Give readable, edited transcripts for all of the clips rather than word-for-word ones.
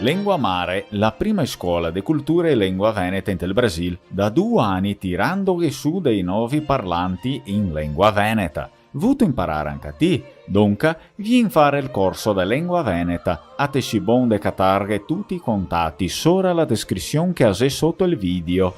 Lengua Mare, la prima scuola di cultura e lingua veneta in il Brasile, da 2 anni tirando su dei nuovi parlanti in lingua veneta. Vuto imparare anche a te, dunque vieni fare il corso di lingua veneta. A te si bon de catarghe tutti i contatti sopra la descrizione che hai sotto il video.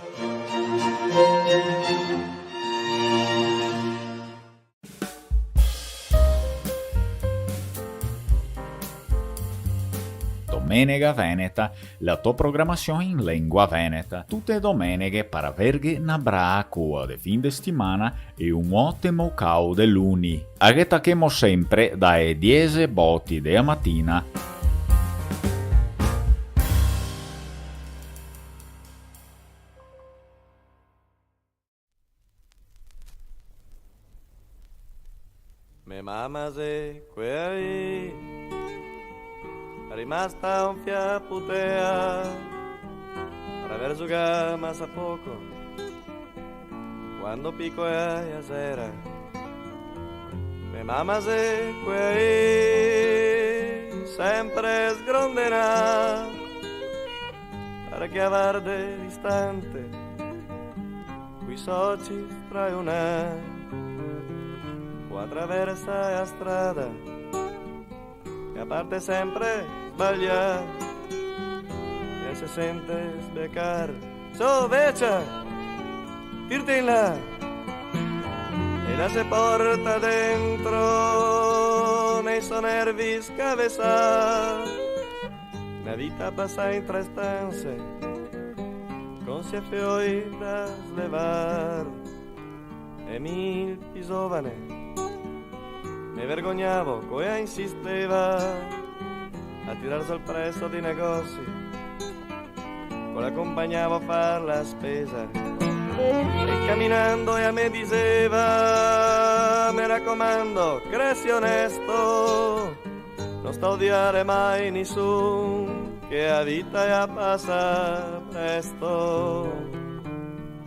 Domenica Veneta, la tua programmazione in lingua veneta. Tutte domeniche per avere una brava cua di fin di settimana e un ottimo cau de luni. Aghetachemo sempre dalle 10 botti della mattina. Me mamma se qui rimasta un fiaputea per aver giocato ma sa poco quando picco è a sera. Me mamma se qui sempre sgronderà per chiavare distante qui soci tra una può attraversa la strada e a parte sempre sbaglia e si sente sbecar. So vecia, tirti in là e la se porta dentro nei suoi nervi scavesa. La vita passa in 3 stanze con sia fioi da slevar e mi giovane mi vergognavo, come insisteva a tirarsi al prezzo dei negozi, poi l'accompagnavo a far la spesa e camminando e a me diceva mi raccomando, cresci onesto, non sto a odiare mai nessuno, che la vita è passa presto,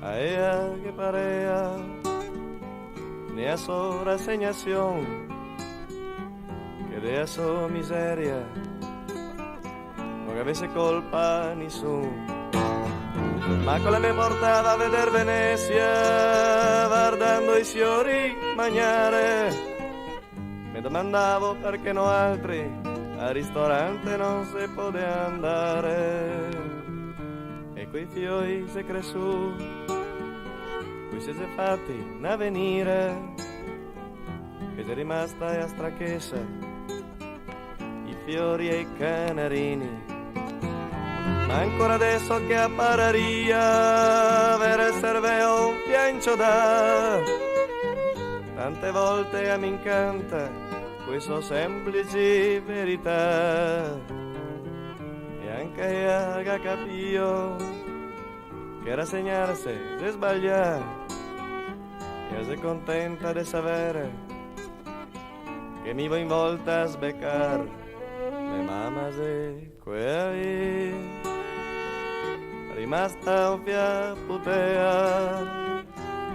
a ella che parea ne ha su rassegnazione che de su miseria non avesse colpa nessuno, ma con la mia portava a veder Venezia guardando i fiori mangiare, mi domandavo perché no altri al ristorante non si poteva andare e quei fiori si cresciù qui si è fatti in avvenire che è rimasta a strachessa i fiori e i canarini, ma ancora adesso che appararia avere serveo un piancio da tante volte mi incanta questa semplice verità e anche io capio che rassegnarsi se sbaglia e sei contenta di sapere che mi vuoi in volta a sbeccar me mamma se qui rimasta un fiaputea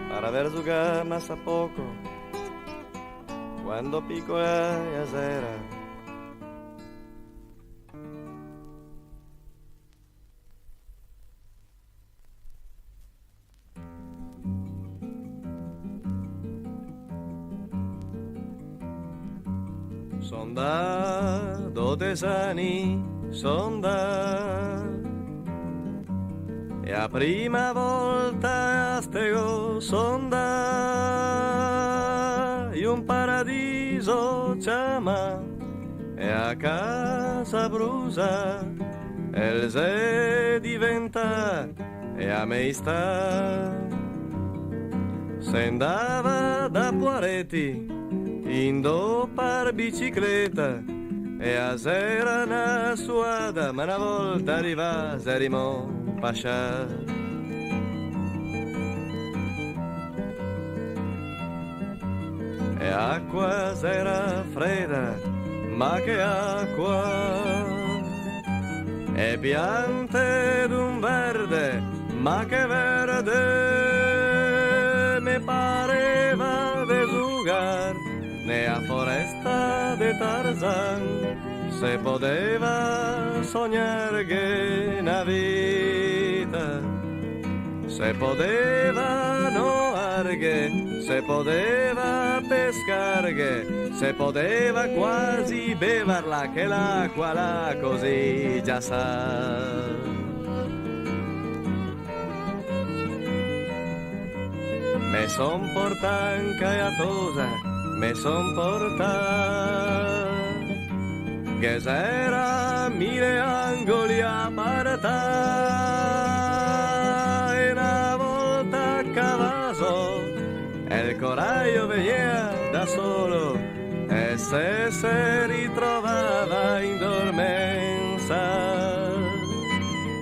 per aver giocato ma sa poco quando picco è a sera. Son da 12 anni, son da e a prima volta stego son da in un paradiso chiama e a casa brusa el se diventa e a me sta se andava da Poareti indo per bicicletta e a sera na suada ma una volta arriva serimo pascià e acqua sera fredda ma che acqua e piante d'un verde ma che verde mi pareva de lugar ne a foresta de Tarzan, se poteva sognare che una vita, se poteva noarghe, se poteva pescarghe, se poteva quasi bevarla che l'acqua là così già sa. Me son porta in caiatosa, me son porta che s'era mille angoli a parta e una volta a cavaso e il coraggio veniva da solo e se ritrovava in dormenza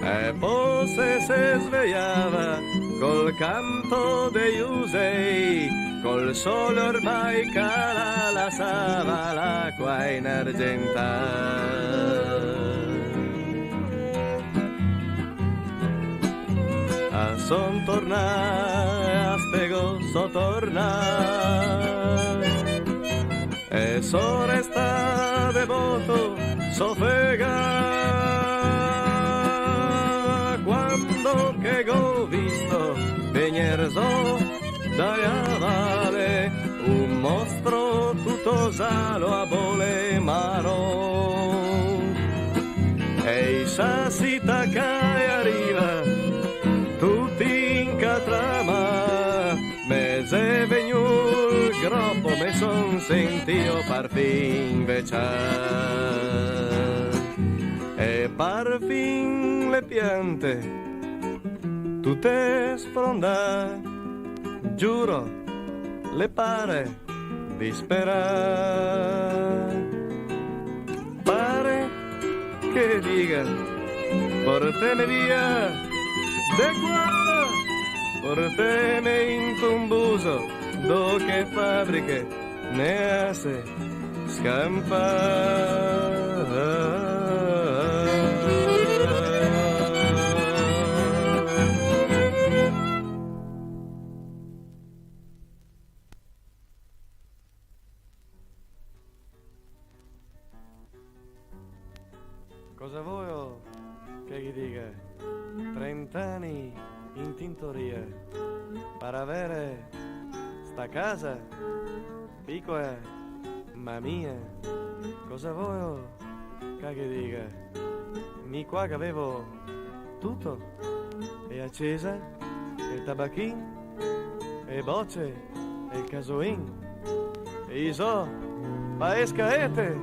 e poi se svegliava col canto degli usei, col sole ormai cala la sava, l'acqua in argenta. A son torna, a spiego so torna, e so resta devoto, so fega. Quando che go visto venierzo dai a vale un mostro tutto salo a bole maro e i sassi taccai arriva tutti in catrama mese vegnul groppo me son sentio parfin veciar e parfin le piante tutte sfrondà, giuro, le pare disperare. Pare che dica, porteme via, de qua, porteme in tumbuso, do che fabbriche ne hace scampare. Cosa vuoi che gli dica? 30 anni in tintoria per avere sta casa piccola ma mia. Cosa vuoi che gli dica? Mi qua che avevo tutto e accesa e il tabacchino e bocce e il casoin e i so paescaete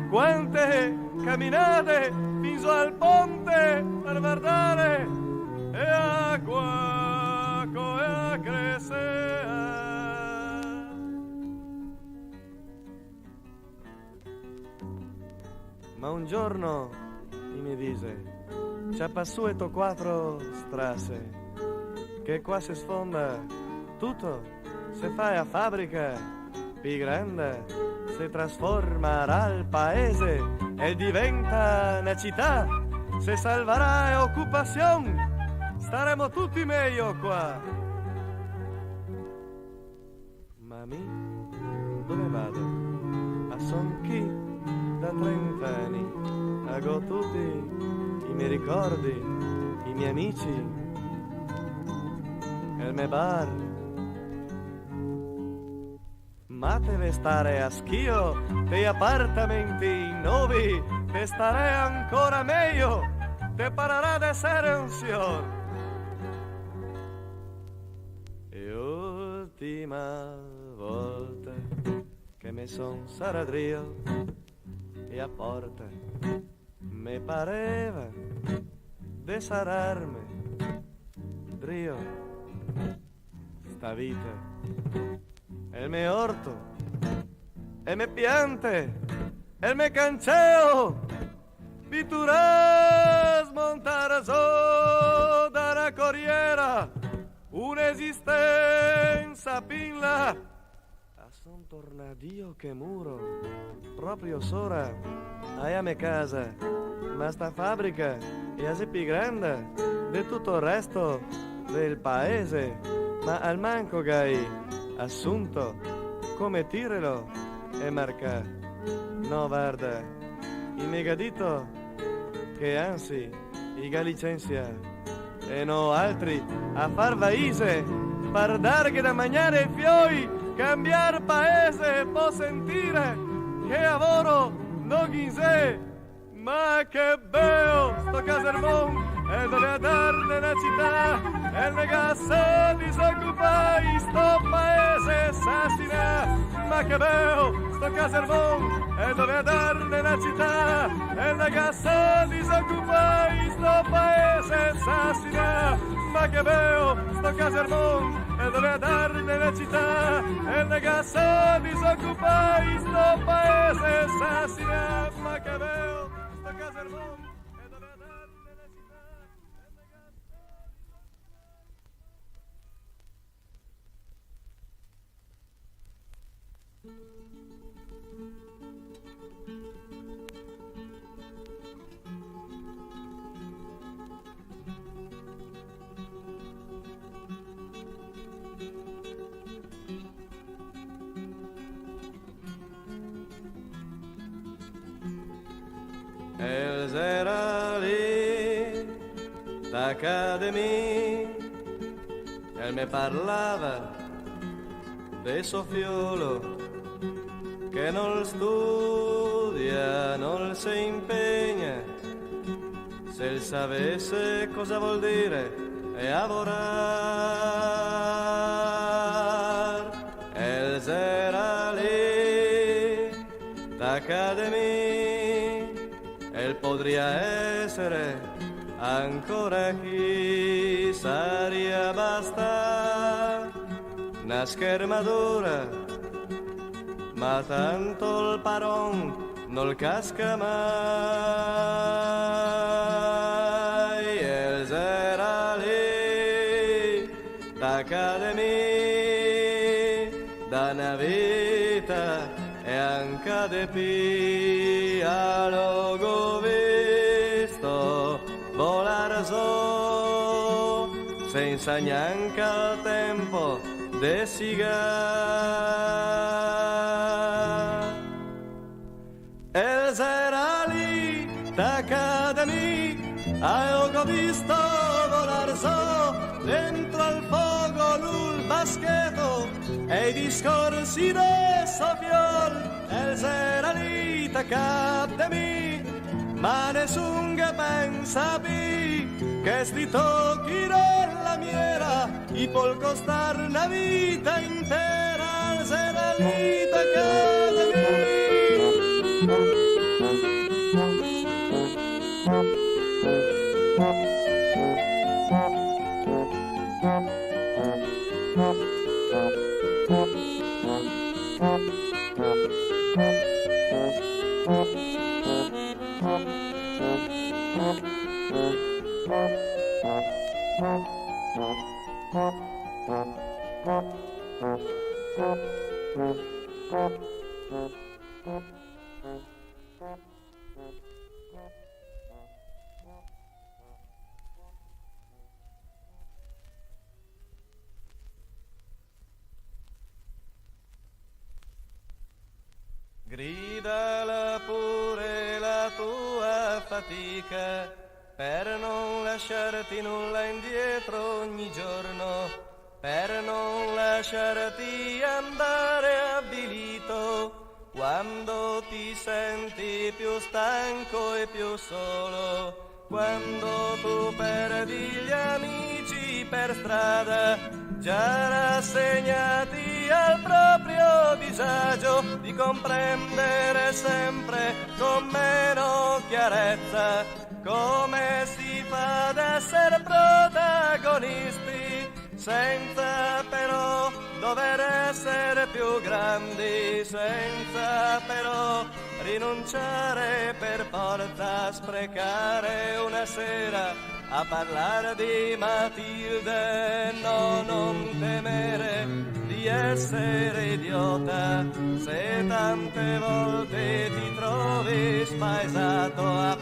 quante camminate fino al ponte per guardare e acqua come crescere. Ma un giorno mi dice c'ha passueto 4 strasse che qua si sfonda tutto se fai a fabbrica più grande si trasformerà il paese e diventa una città. Se salverà occupazione, staremo tutti meglio qua. Mami, dove vado? A son chi da 30 anni ago tutti i miei ricordi, i miei amici, il mio bar. Ma deve stare a schio dei appartamenti nuovi, te stare ancora meglio, te parerà di essere un signor. E ultima volta che mi son saradrio e a porta mi pareva di sararmi drio sta vita. E il mio orto, e il mio piante, e il mio canceo, pittura smontare su dalla corriera, un'esistenza pinla. A son tornadio che muro, proprio sora, a me casa, ma sta fabbrica è assai più grande di tutto il resto del paese, ma al manco gai assunto come tirelo e marca No, verde, il megadito, che anzi, i galicenzia, e no altri, a far vaise, par darghe da mangiare i fioi, cambiar paese, può sentire, che lavoro, no ghinse, ma che bello, sto casermon, e dove darne la città, e il negasso disoccupai, sto paese s'assina, ma che bello, sto casermon, e dove darne la città, e il negasso disoccupai, sto paese s'assina, ma che bello, sto casermon, e dove darne la città, e il negasso disoccupai, sto paese s'assina, ma che bello, sto casermon. Els era lì, d'accademia, e me parlava de Sofiolo, che non studia, non si impegna, se il sapesse cosa vuol dire è lavorare. Els era lì, d'accademia, él podría essere ancora chi saria basta una schermadura, ma tanto il paron non casca mai. Els era lì d'accademia, da una vita e anche de piano visto volar so senza neanche il tempo de sigar. Els era lì d'accademia, ho visto volar so dentro al fuoco l'ul baschetto e i discorsi de Sofiol. Els era lì d'accademia, ma nessun che pensa più che sti tocchi della miera i può costar una vita intera. Els era lì d'accademia. Gridala pure la tua fatica per non lasciarti nulla indietro ogni giorno, per non lasciarti andare avvilito quando ti senti più stanco e più solo, quando tu perdi gli amici per strada, già rassegnati al proprio disagio di comprendere sempre con meno chiarezza come si fa ad essere protagonisti senza però dover essere più grandi, senza però rinunciare per forza a sprecare una sera a parlare di Matilde. No, non temere di essere idiota se tante volte ti trovi spaesato a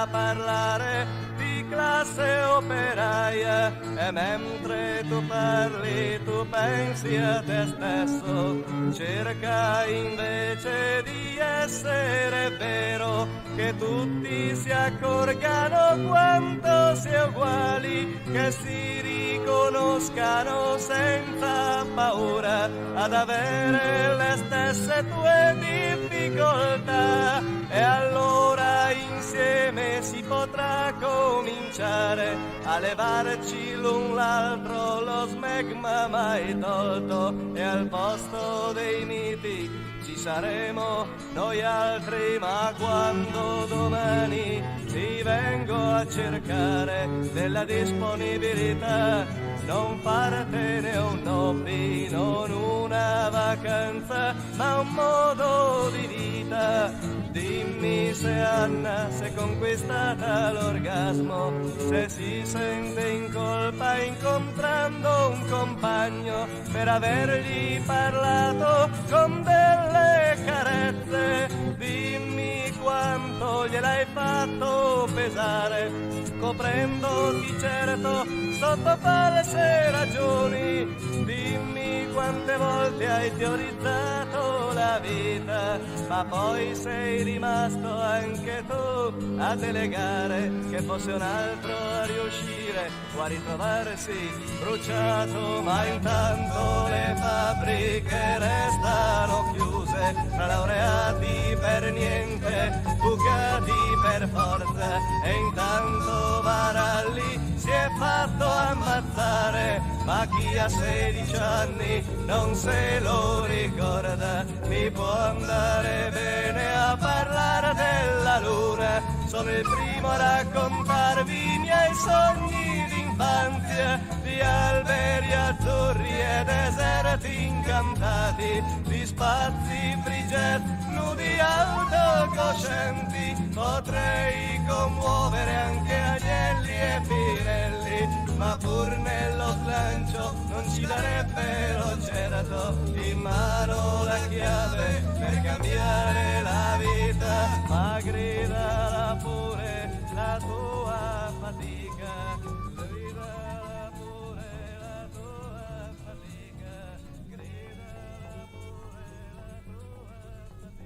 parlare di classe operaia, e mentre tu parli tu pensi a te stesso, cerca invece di essere vero, che tutti si accorgano quanto si è uguali, che si riconoscano senza paura ad avere le stesse tue difficoltà, e allora insieme si potrà cominciare a levarci l'un l'altro lo smegma mai tolto, e al posto dei miti ci saremo noi altri. Ma quando domani ti vengo a cercare della disponibilità, non fartene un hobby, non una vacanza, ma un modo di vita. Dimmi se Anna si è conquistata l'orgasmo, se si sente in colpa incontrando un compagno per avergli parlato con delle carezze. Dimmi quanto gliel'hai fatto pesare, scoprendoti certo sotto false ragioni. Dimmi quante volte hai teorizzato la vita, ma poi sei rimasto anche tu a delegare che fosse un altro a riuscire o a ritrovarsi bruciato. Ma intanto le fabbriche restano chiuse, tra laureati per niente, bucati per forza, e intanto Varalli si è fatto ammazzare, ma chi ha 16 anni non se lo ricorda. Mi può andare bene a parlare della luna, sono il primo a raccontarvi i miei sogni d'infanzia, di alberi azzurri e deserti incantati, di spazi friget, nudi autocoscienti. Potrei commuovere anche Agnelli e Pinelli, ma pur nello slancio non ci darebbero certo in mano la chiave per cambiare la vita. Ma gridala pure la tua fatica, gridala pure la tua fatica, gridala pure la tua fatica.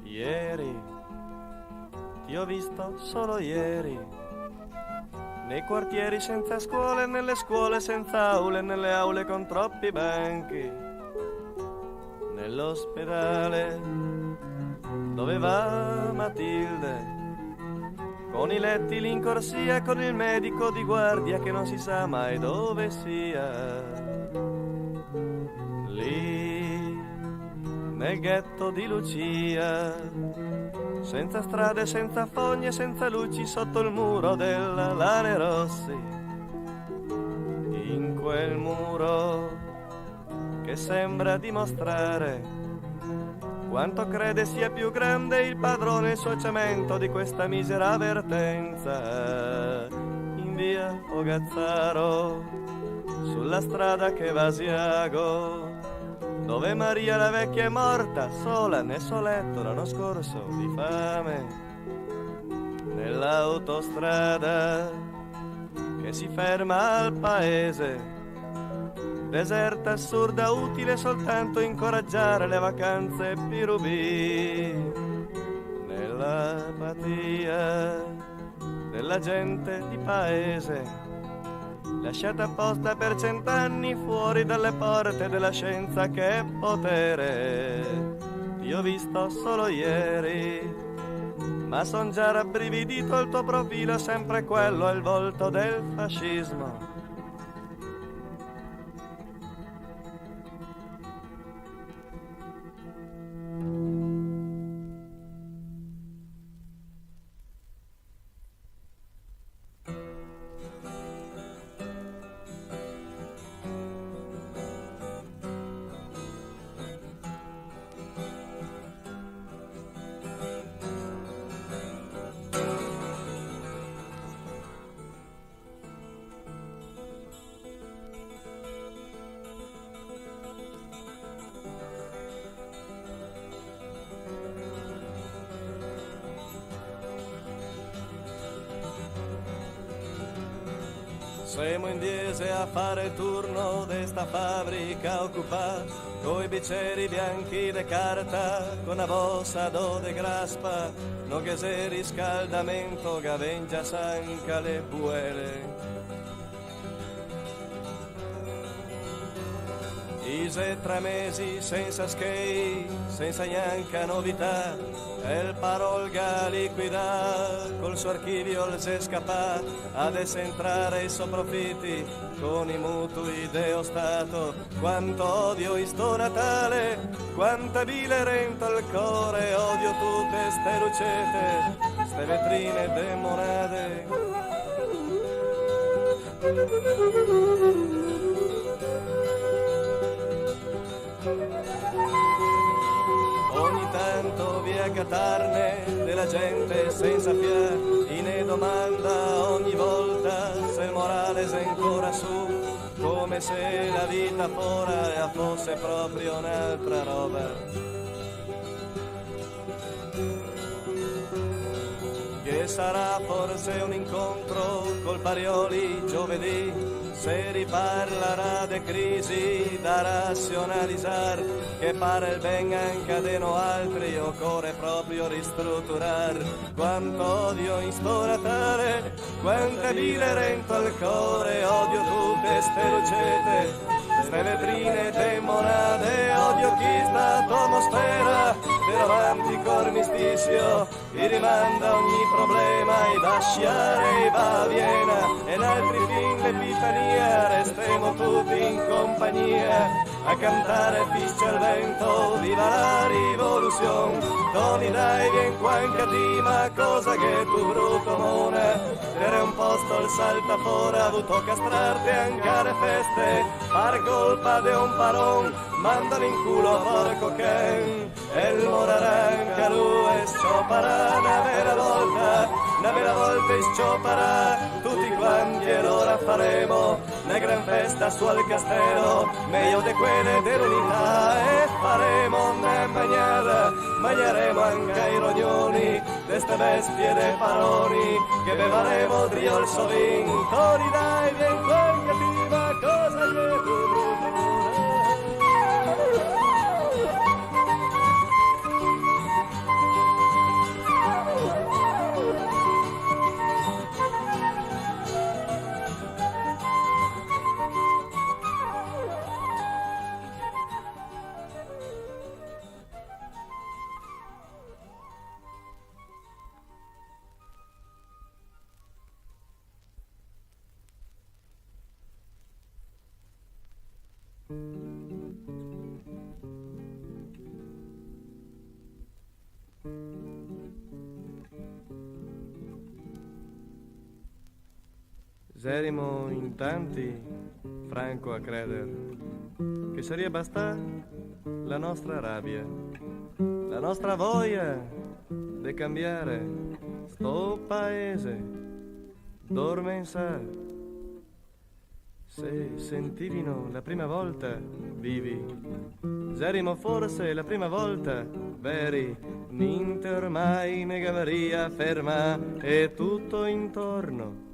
Ieri, ti ho visto solo ieri, nei quartieri senza scuole, nelle scuole senza aule, nelle aule con troppi banchi, nell'ospedale dove va Matilde, con i letti lì in corsia, con il medico di guardia che non si sa mai dove sia. Lì nel ghetto di Lucia, senza strade, senza fogne, senza luci, sotto il muro della Lane Rossi, in quel muro che sembra dimostrare quanto crede sia più grande il padrone e il suo cemento di questa misera avvertenza. In via Ogazzaro, sulla strada che va a Asiago, dove Maria la vecchia è morta sola nel suo letto l'anno scorso di fame, nell'autostrada che si ferma al paese, deserta, assurda, utile soltanto incoraggiare le vacanze Pirubì, nell'apatia della gente di paese, lasciata apposta per 100 anni fuori dalle porte della scienza che è potere. Ti ho visto solo ieri, ma son già rabbrividito, il tuo profilo sempre quello, è il volto del fascismo. Siamo in diese a fare il turno d'esta fabbrica occupata, coi biceri bianchi de carta, con la bossa do de graspa, no che se riscaldamento gavengia sanca le buele. Ise 3 mesi senza skate, senza neanche novità, e il parolga liquida, col suo archivio il se scapà, ad entrare i suoi profitti, con i mutui deo Stato. Quanto odio in sto Natale, quanta bile renta il core, odio tutte ste lucete, ste vetrine demorate. Ogni tanto via catarne della gente senza fiar, ne domanda ogni volta se il morale è ancora su, come se la vita fora fosse proprio un'altra roba. Che sarà forse un incontro col Parioli giovedì, se riparlerà de crisi da razionalizzar, che pare il ben anche de no altri, occorre proprio ristrutturar. Quanto odio in sto Natale, quante bile rento al core, odio tutte ste lucete, ste vetrine demorate, odio chi sta atmosfera del romantico armistizio, che rimanda ogni problema e va a sciare e va a Viena, e in altri film l'Epifania restiamo tutti in compagnia a cantare fischia al vento, viva la rivoluzione, Tony dai vien qua in catima, cosa che tu brutto mona, per un posto il salta fuori, avuto castrarti anche alle feste, fare colpa de un paron, mandalo in culo porco Ken, e il moraranca lui e scioparà una vera volta e scioparà, tutti quanti e allora faremo una gran festa su al castello, meglio de quelle dell'unità, e faremo una bagnata, bagneremo anche i rognoni, d'este bestie de paroni, che bevaremo drio il sovin, Tori dai vien qua in cativa, cosa che tu Saremo in tanti, franco a credere, che sarebbe bastata la nostra rabbia, la nostra voglia di cambiare sto paese, dorme in sa. Se sentivino la prima volta vivi, saremo forse la prima volta veri, niente ormai ne gavaria ferma e tutto intorno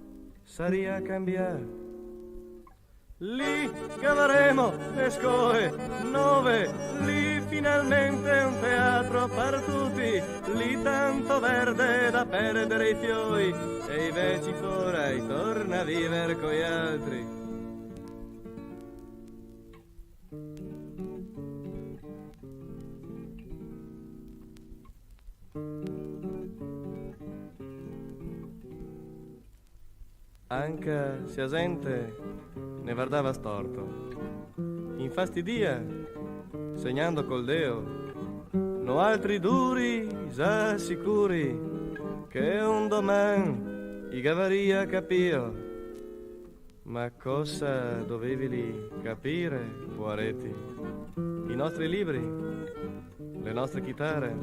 saria cambiare. Lì cavaremo le scoe 9, lì finalmente un teatro per tutti, lì tanto verde da perdere i fiori, e invece fuori torna a vivere coi altri. Anche se a gente ne guardava storto, infastidia, segnando col deo, no altri duri, già sicuri, che un doman i gavaria capio. Ma cosa dovevi lì capire, Buaretti? I nostri libri, le nostre chitarre,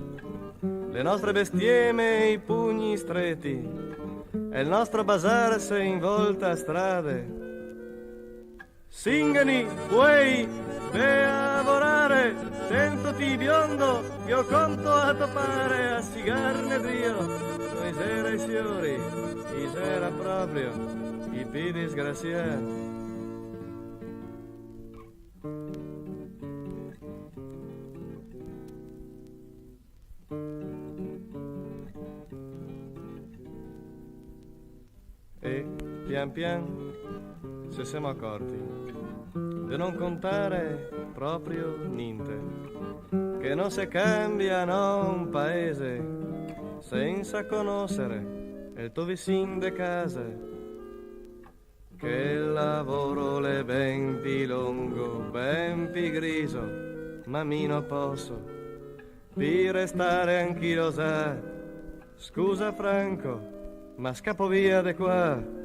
le nostre bestieme e i pugni stretti, e il nostro bazar se involta a strade. Singani, uei, ve a lavorare, sentoti biondo, io conto a topare a sigarne brio, noi sera i fiori, i sera proprio. i più disgraziati. E pian pian ci siamo accorti di non contare proprio niente, che non si cambia un paese senza conoscere il tuo vicino de casa, che il lavoro è ben più lungo, ben più griso, ma meno posso più restare anch'io sa. Scusa Franco, ma scappo via di qua.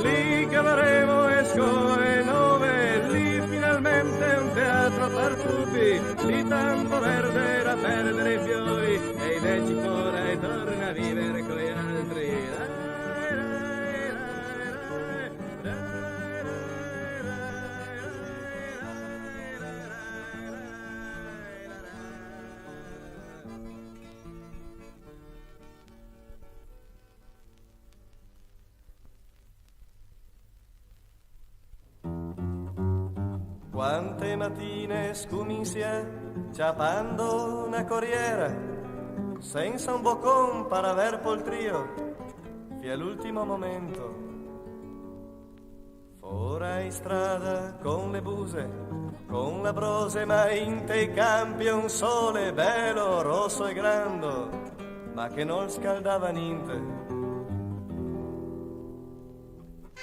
Lì cavaremo esco e nove, lì finalmente un teatro per tutti, lì tanto verde da perdere i fiori e invece ora e torna a vivere con gli altri. Quante mattine scuminsia ciapando una corriera senza un boccon per aver poltrio fino all'ultimo momento. Fora in strada con le buse, con la brose, ma in te campi un sole bello, rosso e grande, ma che non scaldava niente.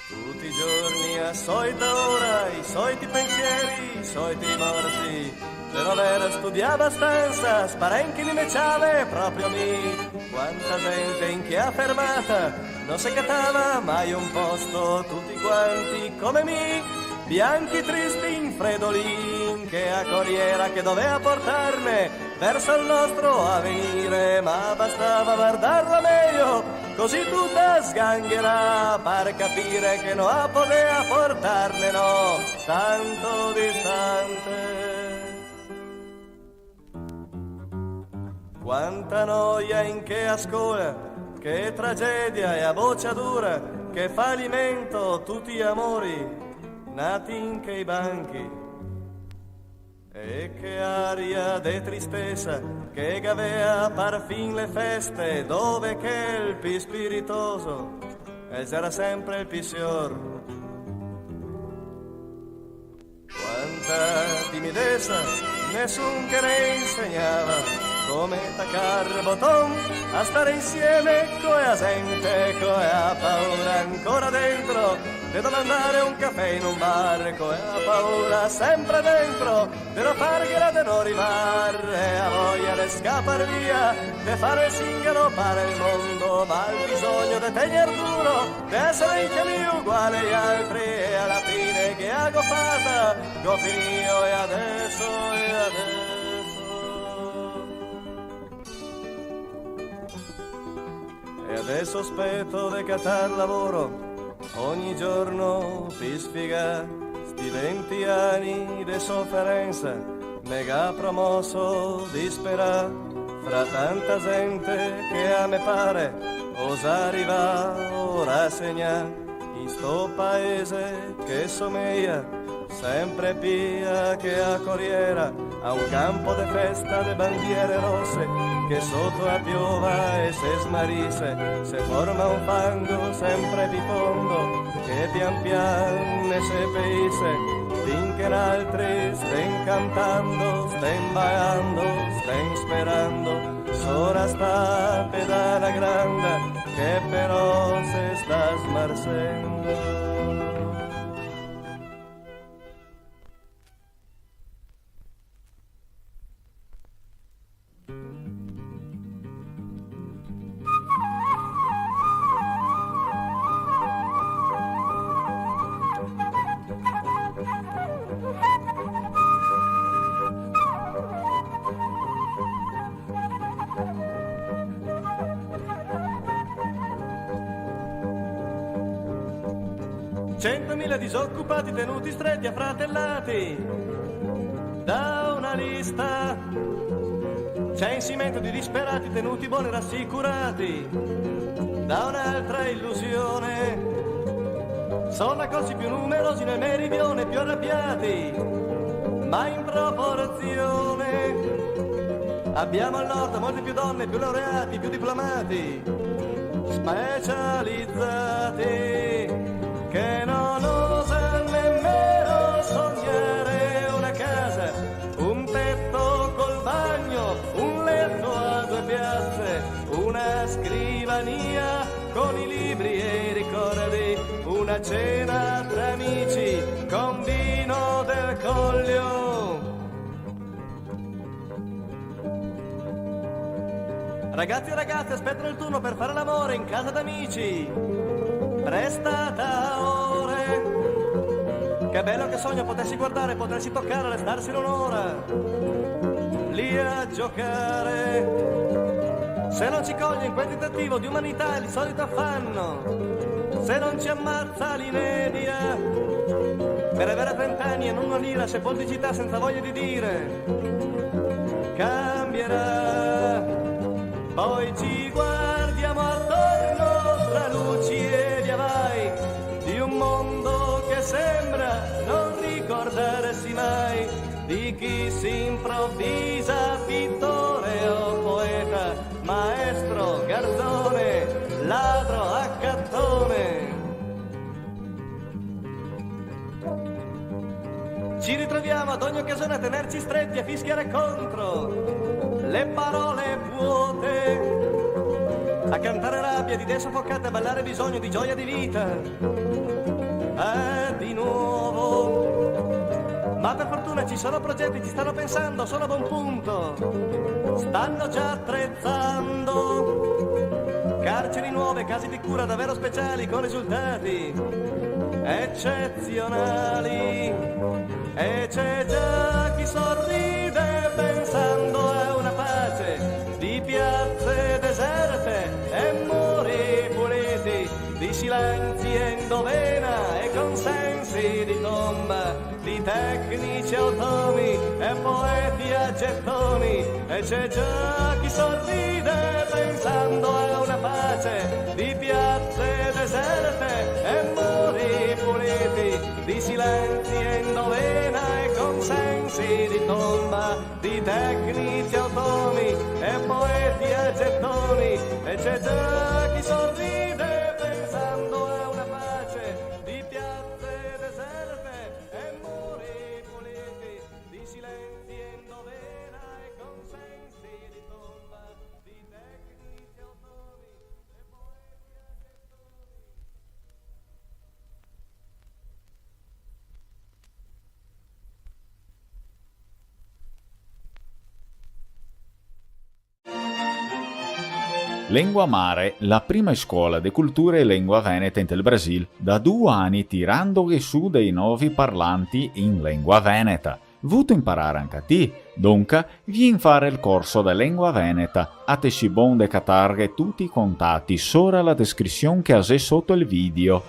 Tutti i giorni a solita ora, i soliti pensieri, i soliti rimorsi, per aver studiato abbastanza, sparenchi di meciave proprio mi. Quanta gente in che fermata non si catava mai un posto, tutti quanti come me, bianchi tristi infredolin, che a corriera che doveva portarne verso il nostro avvenire, ma bastava guardarla meglio, così tutta sgangherà, per capire che non poteva portarne, no, tanto distante. Quanta noia in che a scuola, che tragedia e a bocciatura, che fallimento tutti gli amori nati in che i banchi. E che aria de tristezza che gavea par fin le feste, dove che il più spiritoso era sempre il più sior. Quanta timidezza nessun che ne insegnava come taccar bottone a stare insieme con la gente, con la paura ancora dentro di domandare un caffè in un bar, con la paura sempre dentro di non fargliela di non arrivare, a voglia di scappare via, di fare il singolo per il mondo, ma il bisogno di tener duro, di essere anche mio uguale agli altri, e alla fine che ha goffata, go finio e adesso, e adesso. E adesso aspetto di catar lavoro, ogni giorno per sfigare sti 20 anni di sofferenza, mega promosso di sperare, fra tanta gente che a me pare osa arrivare ora a segnare, in sto paese che somiglia sempre pia che a corriera, a un campo de festa de bandiere rosse, che sotto la piova e se smarisse, se forma un fango sempre più fondo, che pian pian ne se peisse, finché altri sten cantando, sten ballando, sten sperando, sora sta pedana grande, che però se sta smarsendo. 100.000 disoccupati tenuti stretti affratellati da una lista. C'è insimento di disperati tenuti buoni rassicurati da un'altra illusione. Sono accorsi più numerosi nel meridione, più arrabbiati, ma in proporzione. Abbiamo al nord molte più donne, più laureati, più diplomati, specializzati, che non osano nemmeno sognare una casa, un tetto col bagno, un letto a 2 piazze, una scrivania con i libri e i ricordi, una cena tra amici con vino del Collio. Ragazzi e ragazze aspettano il turno per fare l'amore in casa d'amici, prestata a ore. Che bello che sogno potessi guardare, potessi toccare, restarsi un'ora lì a giocare. Se non ci coglie in quel tentativo di umanità il solito affanno, se non ci ammazza l'inedia, per avere 30 anni e non una lira, sepolticità senza voglia di dire, cambierà. Poi ci guardiamo attorno tra luci e via vai di un mondo che sembra non ricordarsi mai di chi si improvvisa pittore o poeta, maestro, garzone, ladro, accattone. Ci ritroviamo ad ogni occasione a tenerci stretti, a fischiare contro le parole vuote, a cantare rabbia di idee soffocate, a ballare bisogno di gioia di vita. Di nuovo, ma per fortuna ci sono progetti, ci stanno pensando, sono a buon punto, stanno già attrezzando carceri nuove, casi di cura davvero speciali con risultati eccezionali. E c'è già chi sorride pensando a una pace di piazze deserte e muri puliti, di silenzi endovena e consensi di tomba, di tecnici automi e poeti a gettoni. E c'è già chi sorride pensando a una pace di piazze deserte e muri puliti, di silenzi endovena e consensi di tomba, di tecnici automi e poeti a gettoni. E c'è già chi sorride pensando a una pace di piazze deserte e muri puliti, di silenzi endovena e consensi di tomba, di tecnici automi e poeti a gettoni. Lengua Mare, la prima scuola di cultura e lingua veneta in tel Brasil, da 2 anni tirando su dei nuovi parlanti in lingua veneta. Vuto imparare anche a te, dunque vieni fare il corso di lingua veneta. A te si bon de catarghe tutti i contatti sopra la descrizione che has sotto il video.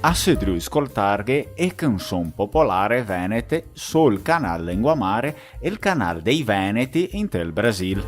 Assedru ascoltarghe e canzone popolare venete sul canale Lengua Mare e il canale dei Veneti in tel Brasil.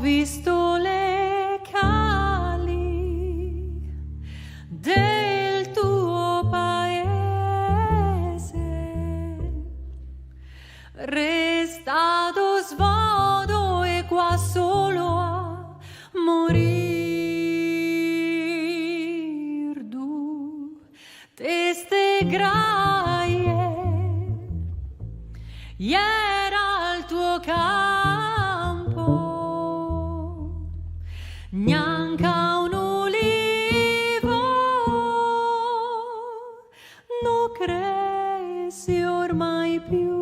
visto le cali del tuo paese, restato svuoto e qua solo a morir du teste graie, era il tuo campo, neanca un ulivo, non cresce ormai più.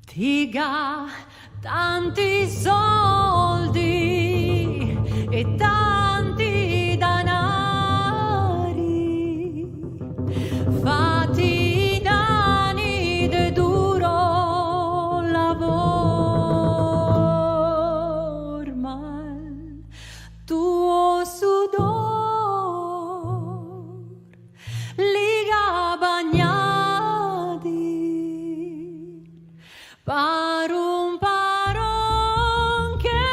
Tiga tanti soldi e tanti danari, fatti in anni de duro lavoro, ma il tuo sudor liga bagnati parum parum che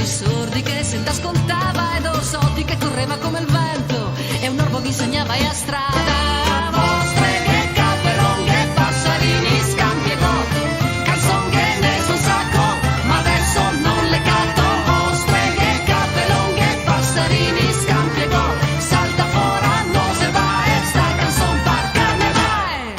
i sordi che se l'ascoltava ed Orsotti che correva come il vento e un orbo che insegnava a strada. Mostre che capelonghe, passarini, scampi e go, canzonghe ne son sacco, ma adesso non le canto. Mostre che capelonghe, passarini, scampi e go, salta fora, non se va e sta canzon par carne vai.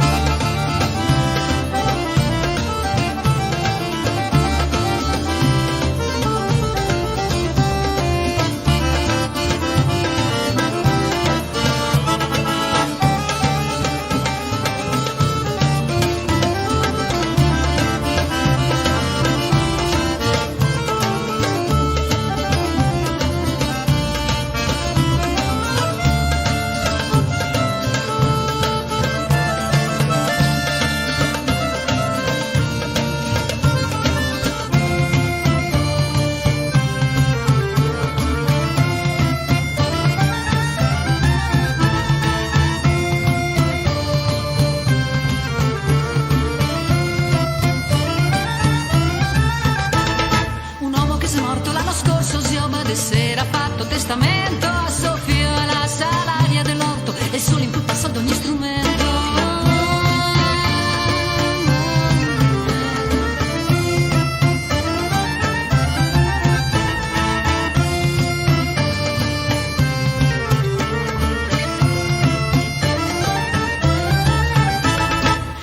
Un uomo che si è morto l'anno scorso, Zioba de sera, ha fatto testamento a Sofia, la salaria dell'orto e solo in più passa ad ogni strumento.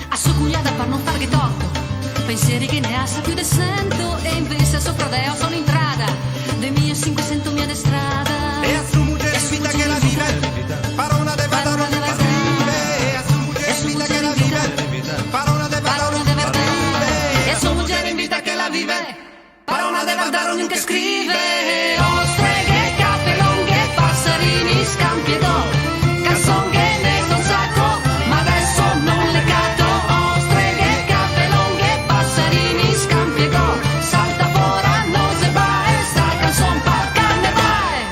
A sua cugliata per non farghe torto, pensieri che ne ha sa più del cento e invece sopra Deo sono in trada, de mie 500 mia de strada. E a su mujer vita che la vive, parona de Parona de verdad, verdad. e a su mujer vita che la vive, parona de Parole de verdad, verdad. E a sua moglie in vita che la vive, parona de verdad ognuno che scrive. Ostreghe, capelonghe, passarini, scampi e do, canzonghe ne son sacco, ma adesso non le catto. Ostreghe, capelonghe, passarini, scampi e do, salta fora, non se va e sta canzon par carne vai.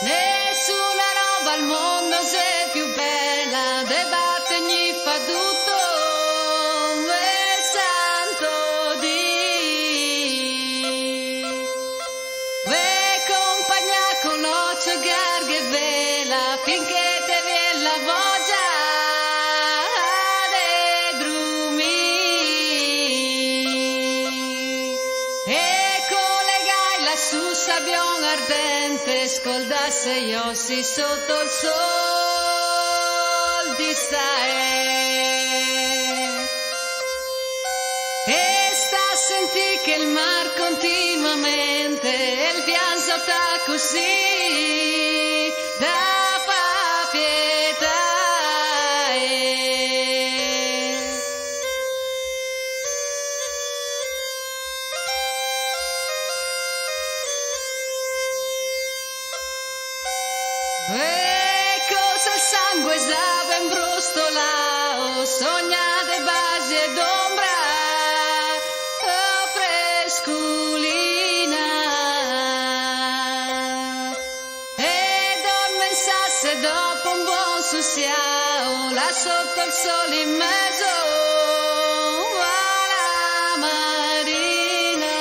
Nessuna roba al mondo se più bella, debatte ogni fa tutto, e santo di. Ve compagna con l'occhio garga e vela, finché te viene la voglia de grumi. E collegai lassù sabbion ardente, scoldasse gli ossi sotto il sol di stae. E sta a sentì che il mar continuamente e il pian salta così da fa pietà. E cosa il sangue sa ben brustolao, sogna de basi ed ombra fresculina. E dormensasse dopo un buon sussiao, là sotto il sole in mezzo alla marina.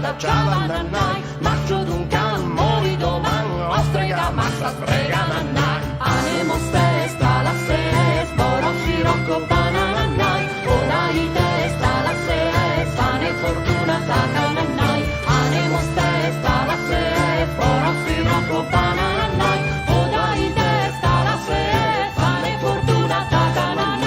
la giava nanai, macho d'un can morido man, ostrega massa strega nanai, anemo stesta la ses, boro scirocco bananai, onai testa la ses, fane fortuna tata nanai, anemo stesta la ses, boro scirocco bananai, onai testa la ses, fane fortuna tata nanai.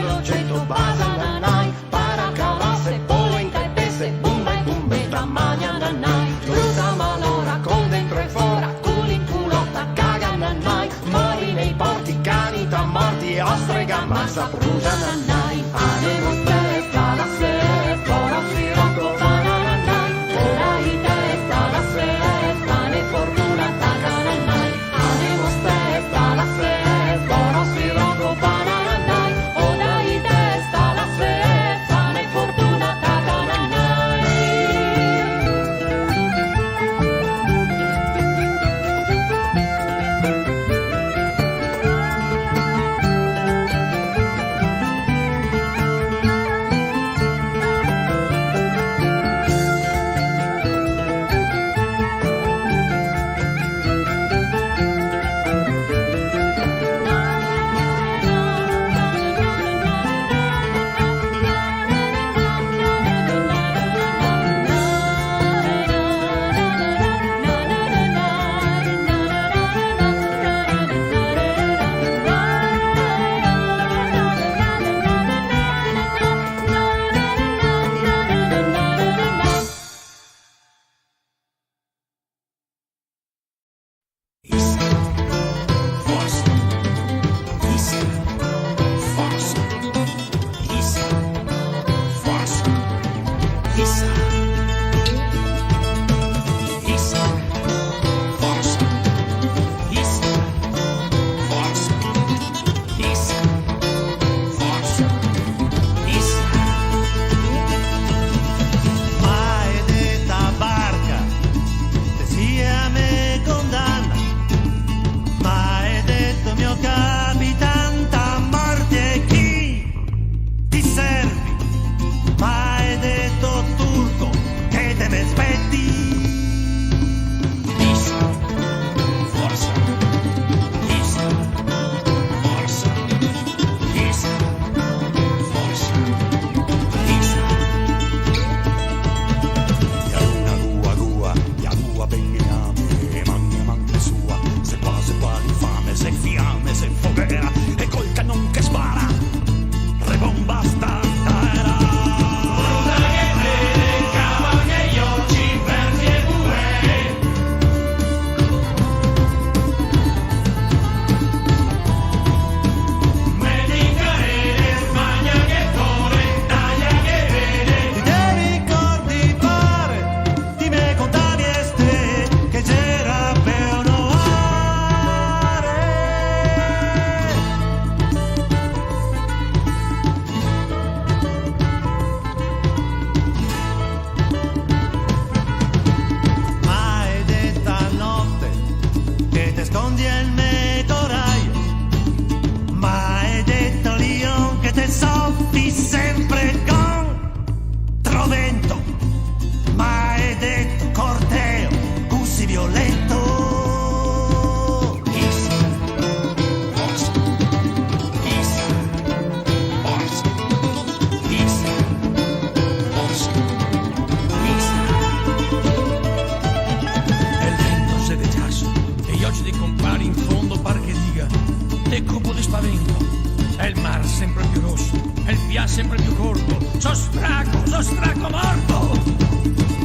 L'oggetto basa nanai, paracalasse, polenta e pesse, bumba e bumbetta, magna nanai, brutta malora, con dentro e fora, culo in culotta, caga nanai, mori nei porti, canita, morti e ostrega, massa, prusa nanai, anemo stessa, la se, foro sirocco, fana nanai, ora in testa, la se, fane fortuna, taca nanai, anemo stessa, la se, foro sirocco, fana nanai, Sostraco morto!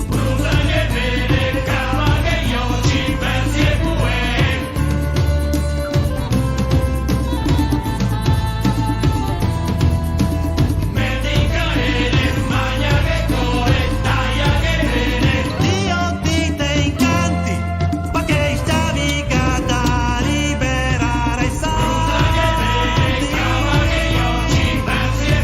Brusa che vede, cava che io ci pensi e metti in canele, magna che cuore, taglia che vede. Dio ti te incanti, perché stavi da liberare Brusa che vede, cava che io ci pensi e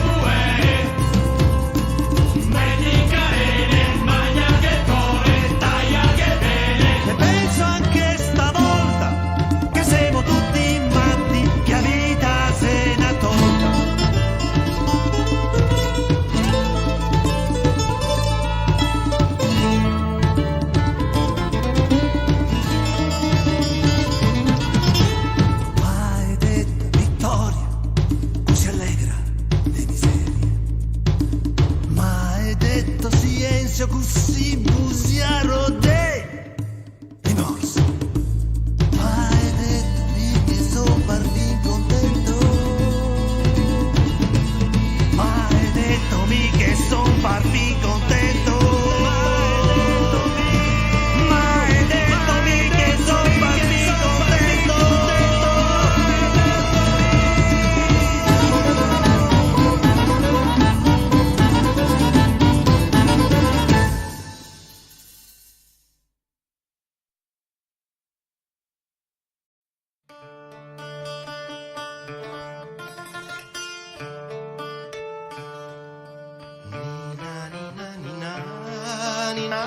nina,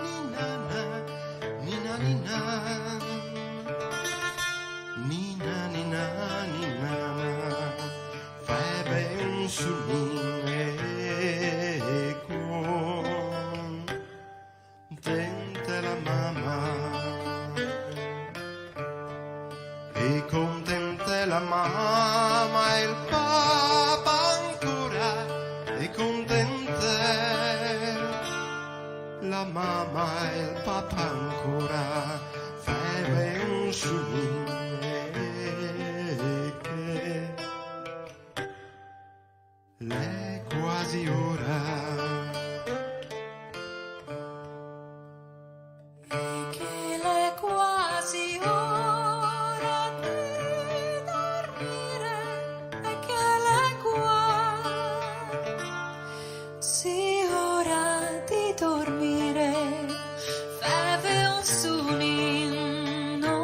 nina, nina, nina, nina, nina, nina, fai ben su contenta la mamma e contenta la mamma e il papà ancora e contenta la mamma e il papà ancora fai ben su che l'è quasi ora che l'è quasi ora di dormire e che l'è quasi ora di dormire feve un sonino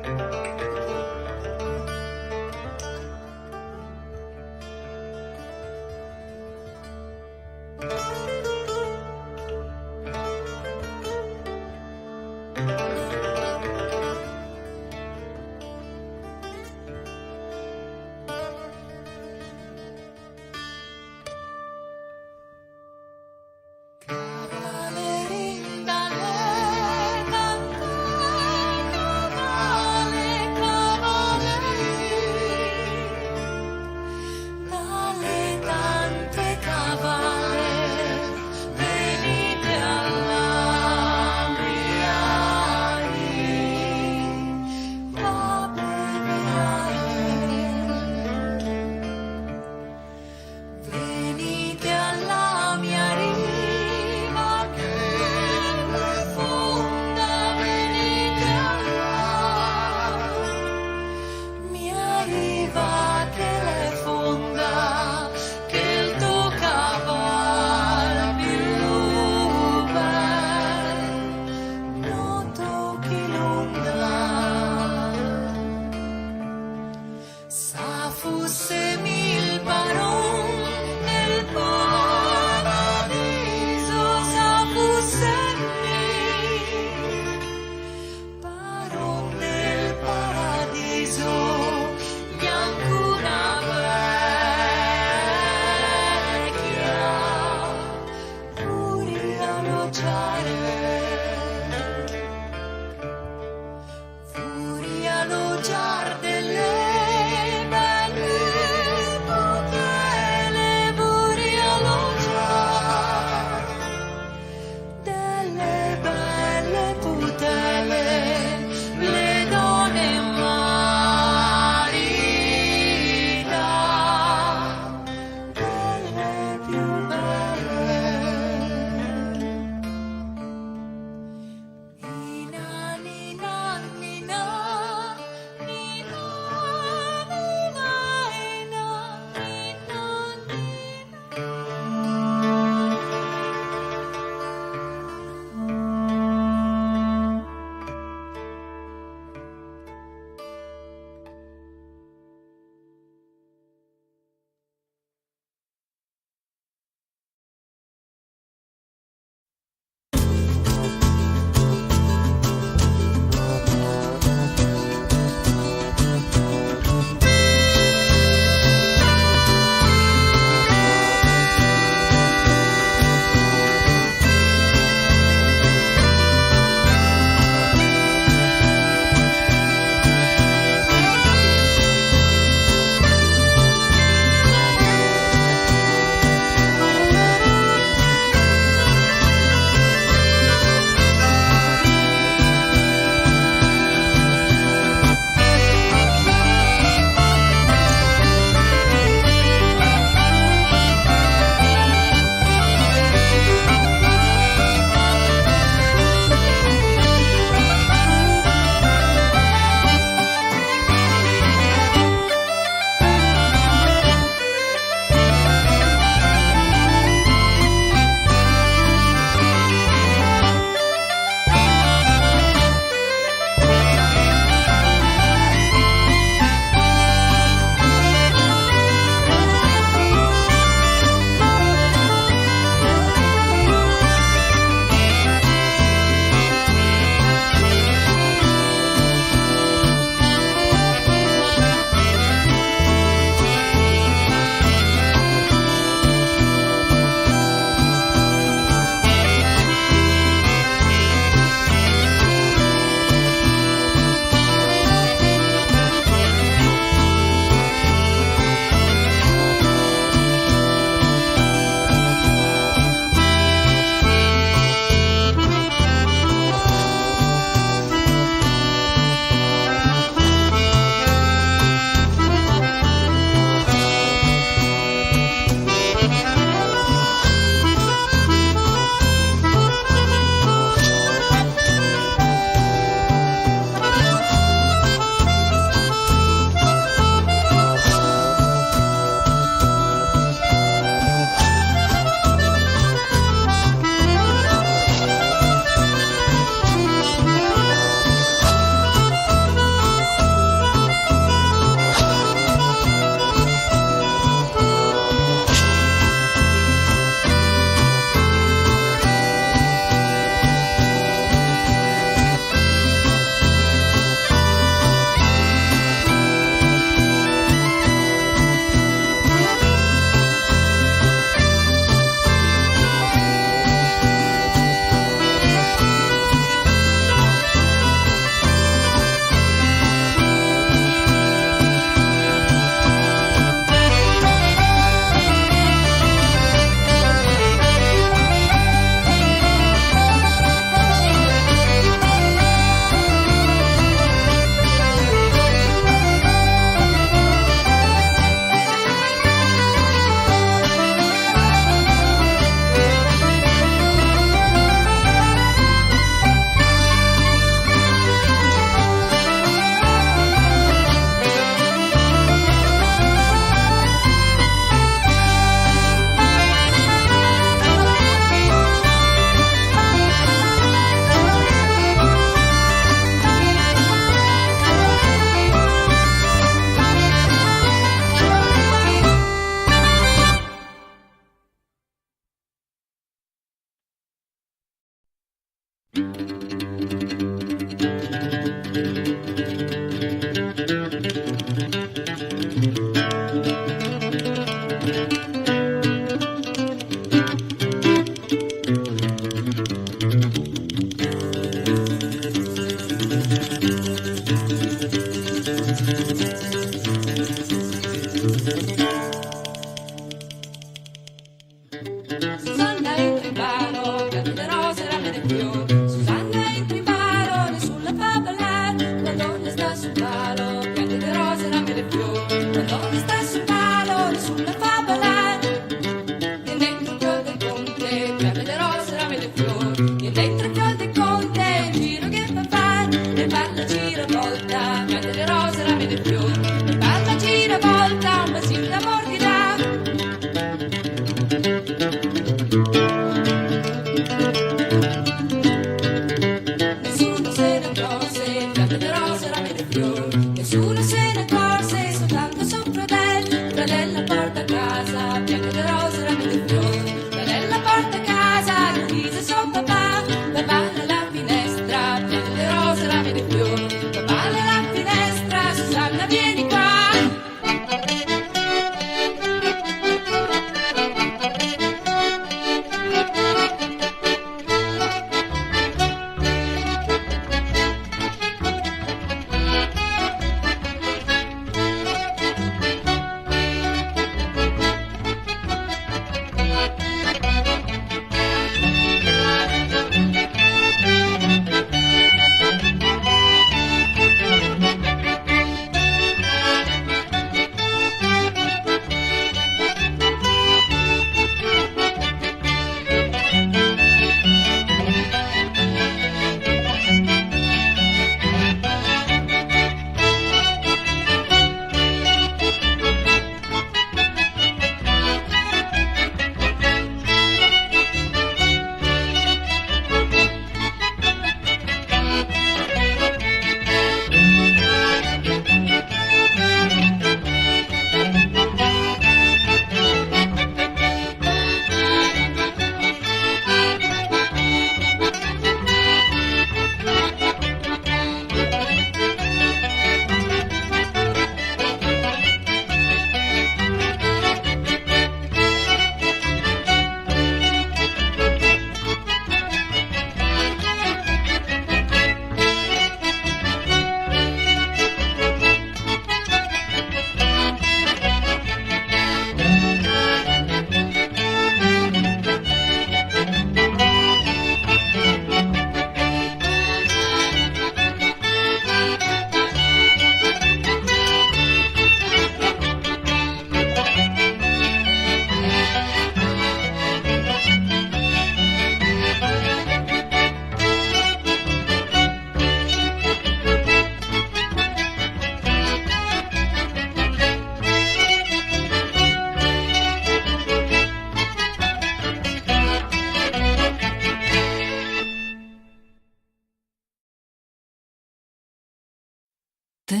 Te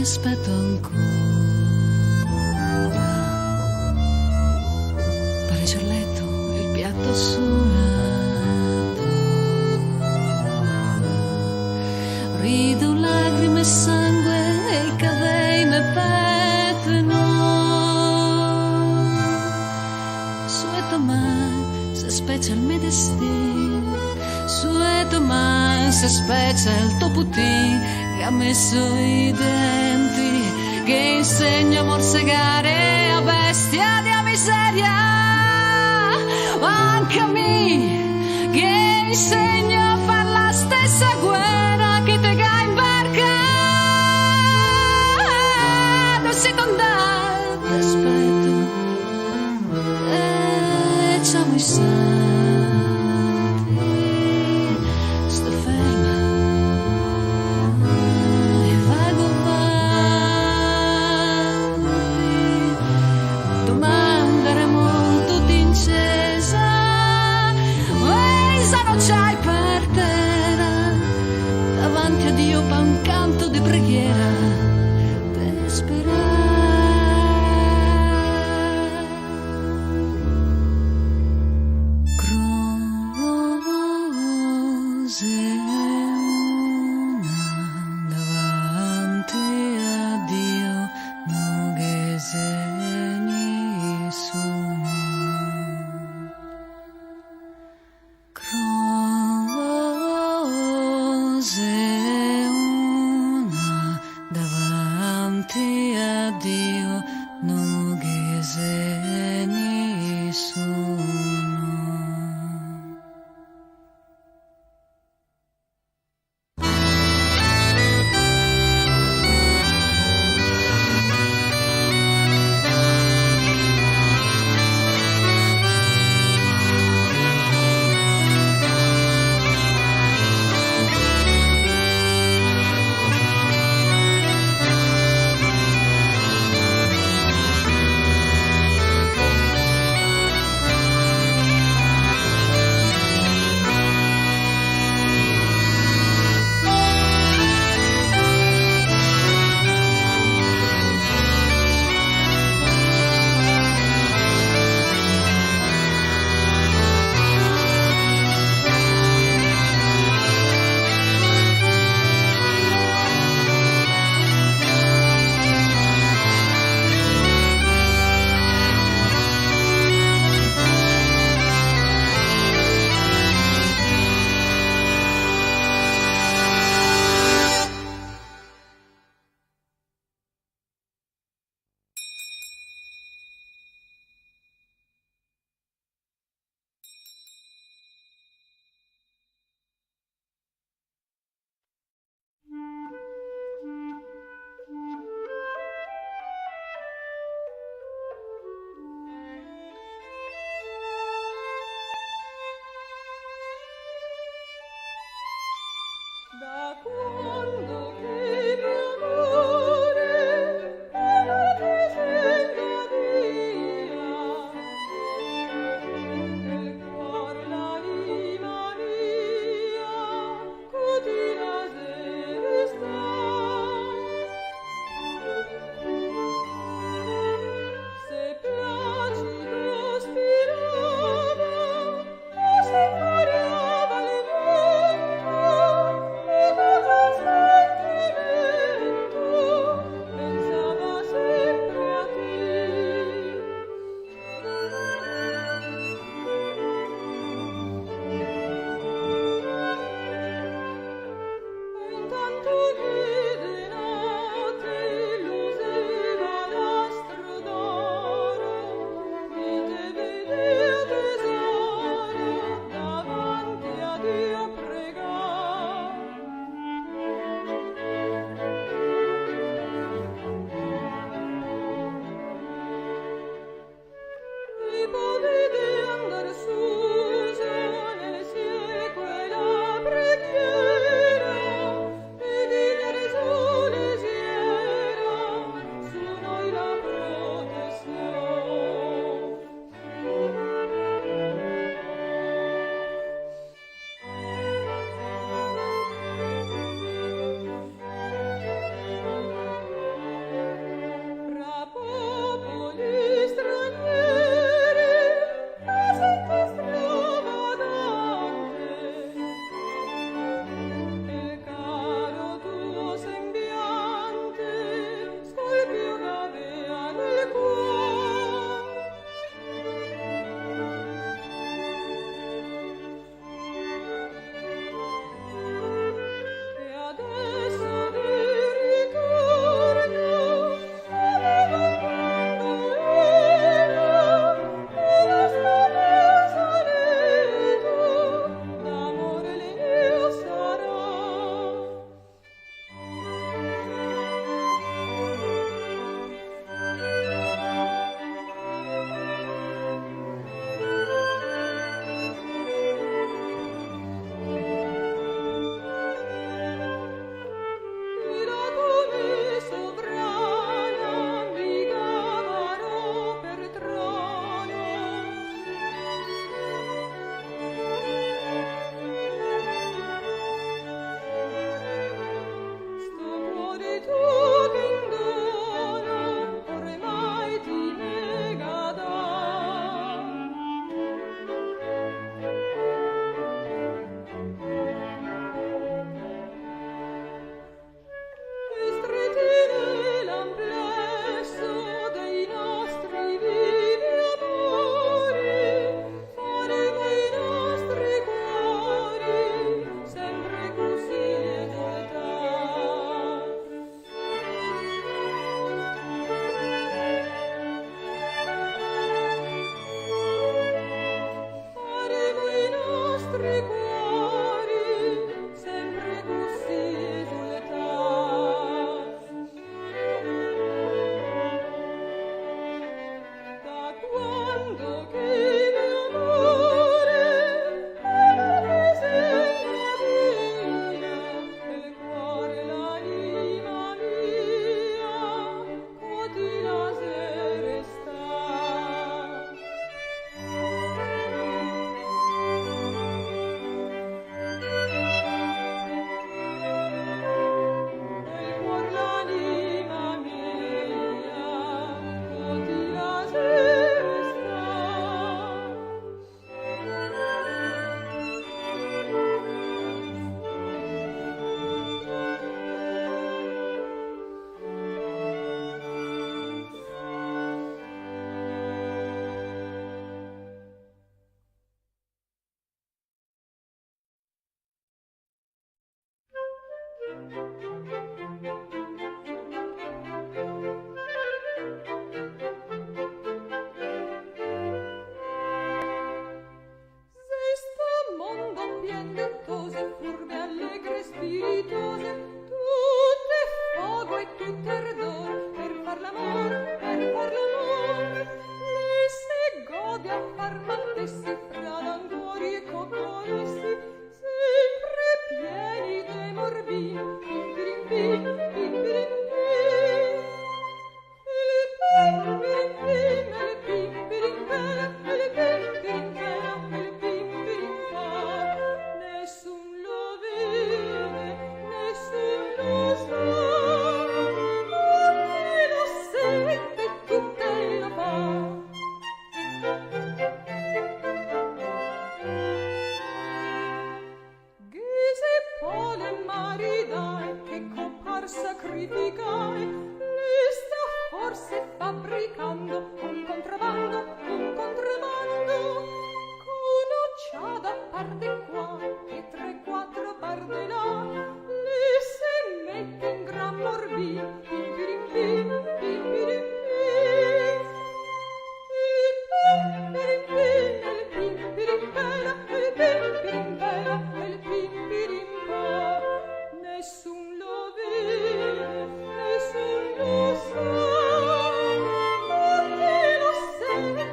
aspetto ancora. Pareggio il letto, il piatto suonato. Rido lacrime e sangue e i cavei me peteno. Sueto mai se specie il mio destino. Sueto mai se specie il tuo putin che ha messo i denti, che insegna a morsegare a bestia di miseria, ma anche a me che insegna a fare la stessa guerra che te ga in barca. Non si condanna, aspetto e ciao mi sa. C'hai per terra davanti a Dio pa un canto di preghiera per sperare. Croce una davanti a Dio non che segni sono. Davanti a Dio non che segni sono. Da quando che l'amore non ti senta via, nel cuore l'anima mia cutina se sta. Se piaciuto spirava, si variava il mondo. Sto mondo pien di tose, furbe, allegre, spiritose, tutte fogo e tutte ardor, per far l'amor, per far l'amor. Lì si gode a far maltessi fra languori e coccolessi, sempre pieni de morbini, pim pim pim pim pim. Nessun lo vede, nessun lo sa, tutte lo sente, tutte lo fa. Ghise pole maridai, che compar sacrificai, li sta forse fabbricando un contrabbando, con occiada parte qua e 3-4 parte là, li se mette in gran morbì, pim pirim pim, pim pirim pim. Il pim pirim pera, il pim pirim pera, il pim pirim pa. Nessun lo vede, nessun lo sa, tutte lo sente,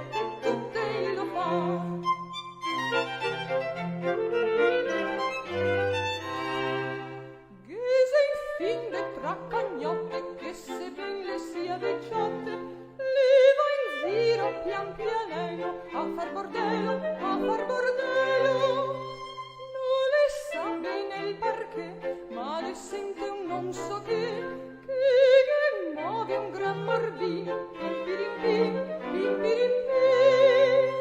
tutte lo fa. Ghise infin de tra cagnotte, che se ben le sia vecchiotte, li va in giro pian pianello a far bordello, a far bordello. Non le sa bene il perché, ma le sente un non so che muove un gran morbino, pim pirim pim, pim pirim pim.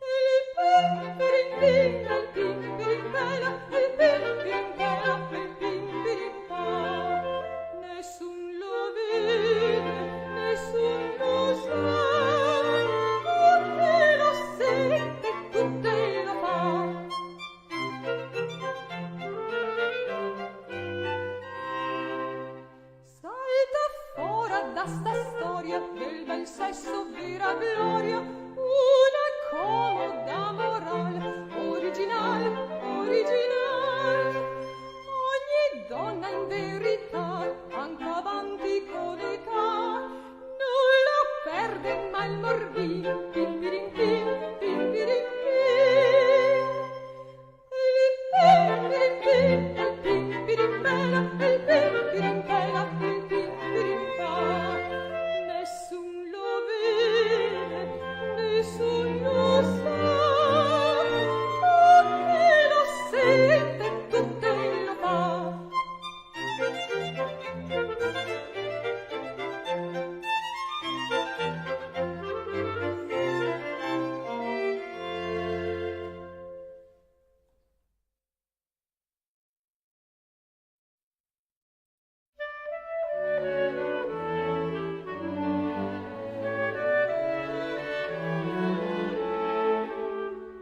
Il pim pirim pim, il pim pirim pera, il pim pirim pera, il pim pirim pa. Nessun lo vede, nessun lo sa, tutte lo sente, tutte lo fa. Salta fora da sta storia del bel sesso vera gloria, una comoda moral, original, original. Ogni donna in verità, anche avanti con età, non la perde mai il morbino, pim pirim pim, pim pirim pim. Il pim pirim pim, il pim pirim pera, il pim pirim pera, il pim pirim pa. Nessun lo vede, nessun lo sa, tutte lo sente, tutte lo fa.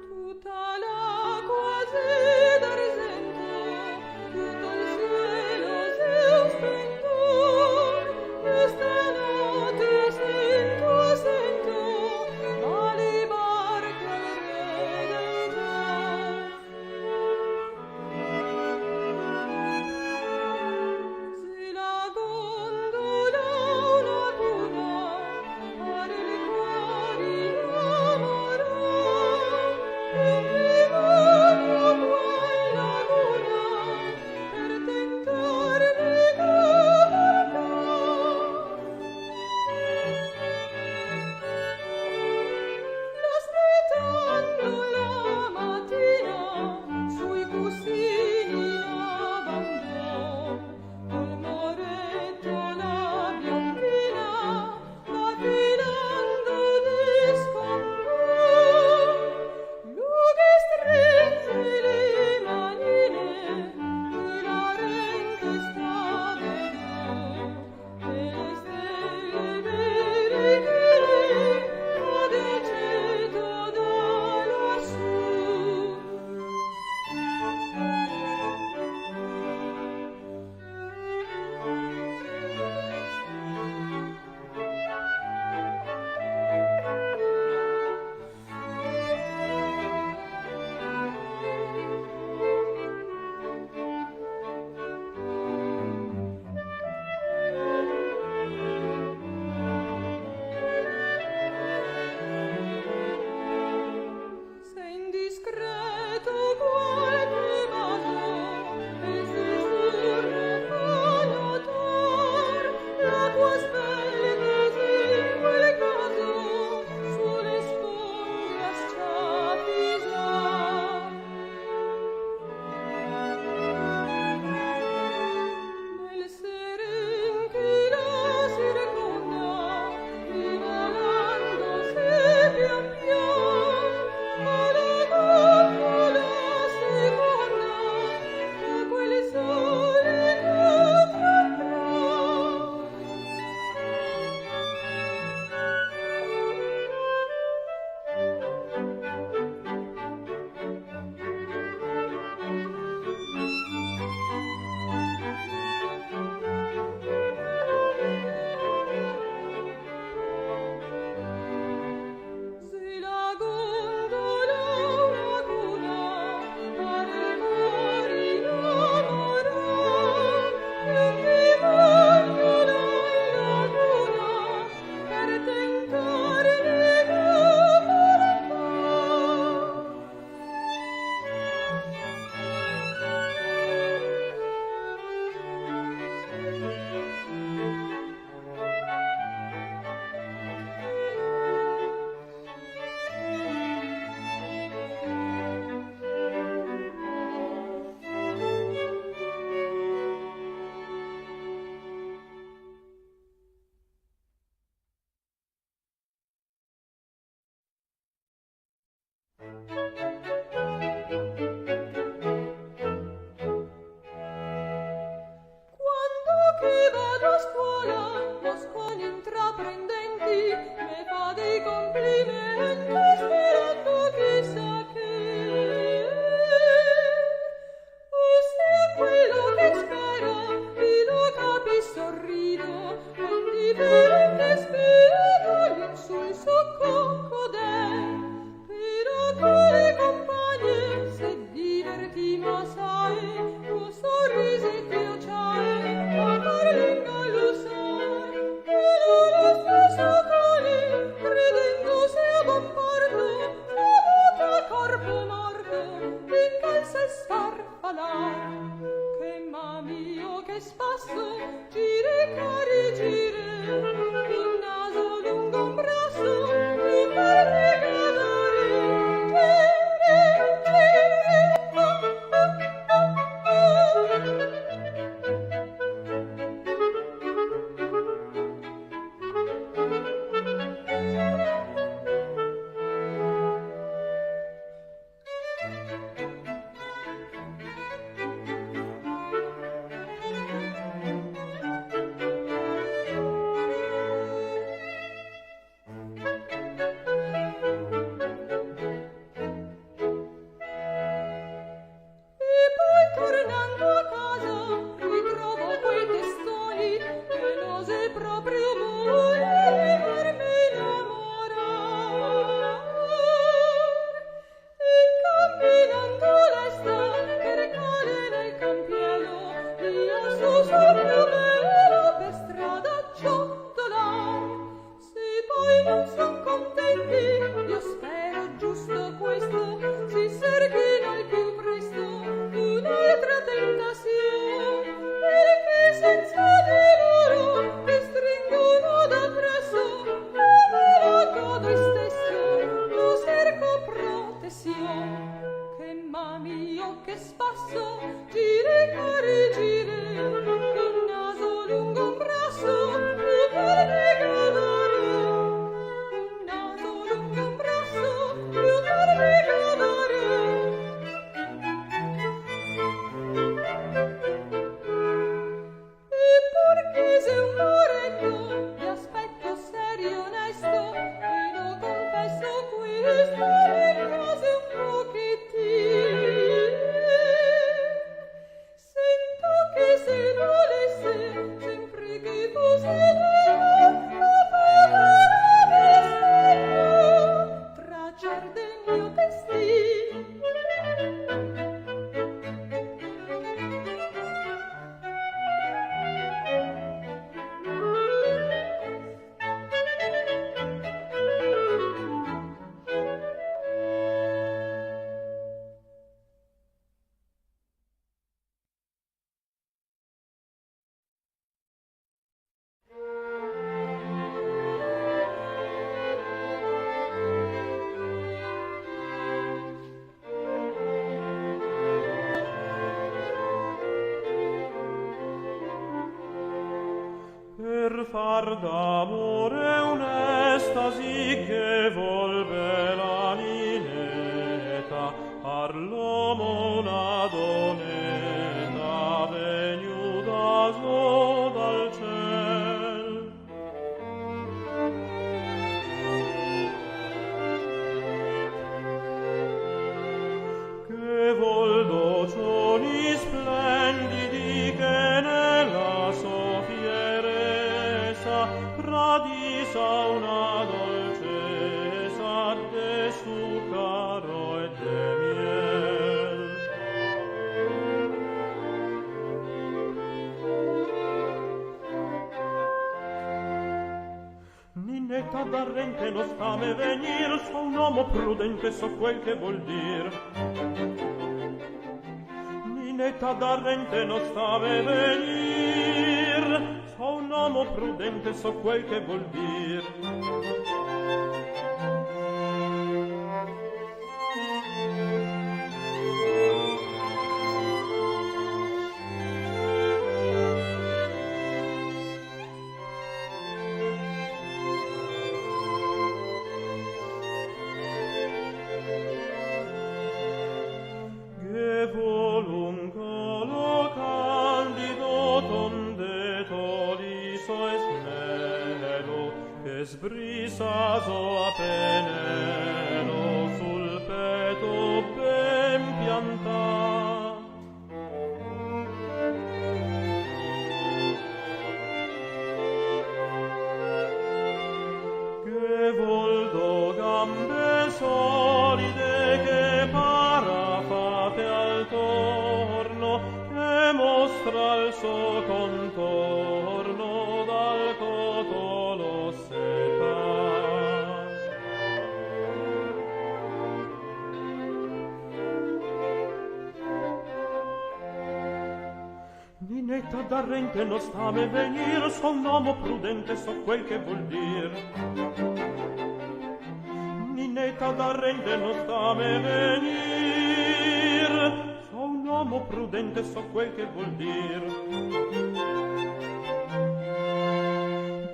Tutta l'acqua si d'argento, tutto il cielo si splendor. Questa notte sento, ma le barche allegre se la gondola una luna, pare le cuori innamorò. E vanno qua in laguna per tentarne la vita. Aspettando la mattina sui cuscini l'abbandò, col moretto la bianchina, la filando di scoprò. Lui strinse le manine, ilarente sta vedendo, e le stelle verichine ad aceto da lassù. ma sai, tuo sorrisetto io c'hai, ma parlinga lo sai, e lo stesso cani, credendo sia bombardo, avuta corpo morto, in calza e sfarfalar. Che mamio, che spasso, gire cari gire, un naso lungo un brazo, mi per regalare, gire, gire, tornando a casa ritrovo quei testoni che l'ose proprio vuole farmi innamorar. E camminando lesta per cane nel campiello io su proprio melo per strada ciotolar. Se poi non son contenti io spero giusto questo si cerchino al più presto un'altra tentazione, perché senza di loro mi stringono da presso, ma me lo godo stesso, lo cerco protezione. Che mamio, che spasso, gire cari gire, un naso lungo un brazo, più per regalare, un naso lungo un brazo, più per regalare. Perché sei un moretto, ti aspetto serio e onesto, e lo confesso questo, in casa un pochettino. Sento che se volesse, sempre che fosse nuovo, lo poteva tracciar del mio destino. Per far d'amore un'estasi che volve l'anineta, all'uomo una doneta venuta su dal ciel. Che vol docioni splendidi che nella sofieresa radisa una dolcezza de succaro e de miel. Ninetta d'arrente non stame venir, so un uomo prudente, so quel che vuol dir. Ninetta d'arrente non stame venir, so un uomo prudente, so quel che vuol dir. Che volunco lo candido tondeto liso e snelo, che sbrisato a penelo sul peto ben piantato. Che voldo gambe solide che parafate al Ninetta d'arrente non sta me venir, son un uomo prudente, so quel che vuol dir. Ninetta d'arrente non sta me venir, so un uomo prudente, so quel che vuol dir.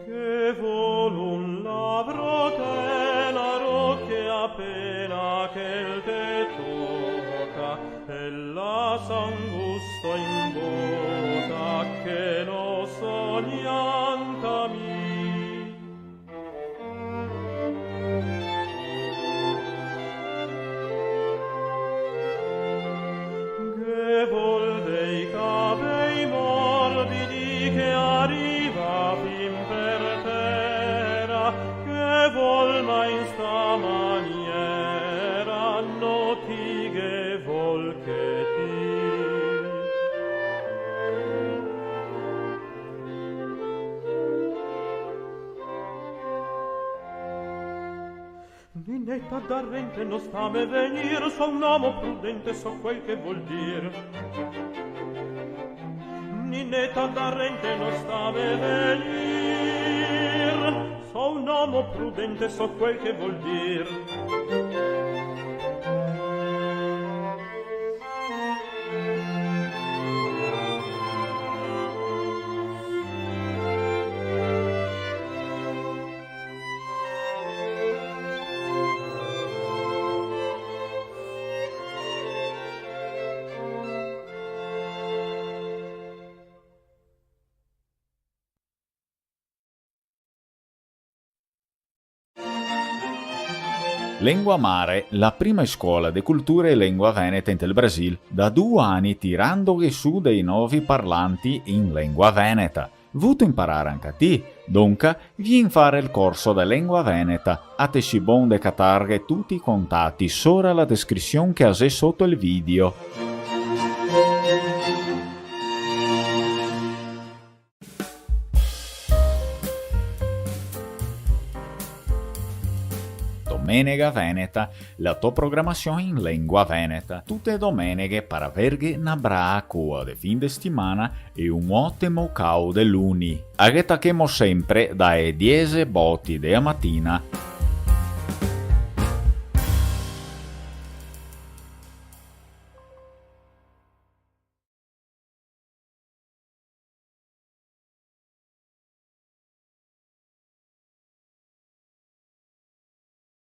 Che vol un ladro tenero che appena che te tocca e la s'angusto in bocca che no sognanta mi. Che vol dei cabei morbidi che arriva fin per terra, che vol mai in sta maniera noti che vol che ti. Ninetta d'arrente non sta me venir, so un uomo prudente, so quel che vuol dir. Ninetta d'arrente non sta me venir, so un uomo prudente, so quel che vuol dir. Lengua Mare, la prima scuola di cultura e lingua veneta in Brasil, da 2 anni tirando su dei nuovi parlanti in lingua veneta. Vuto imparare anche a te, dunque vieni fare il corso di lingua veneta. A te si bon de catarghe tutti i contatti sopra la descrizione che hai sotto il video. Domenica Veneta, la tua programmazione in lingua veneta. Tutte domeniche per averghe una bracua di fin di settimana e un ottimo cau de luni. Aghetachemo sempre dalle 10 botti della mattina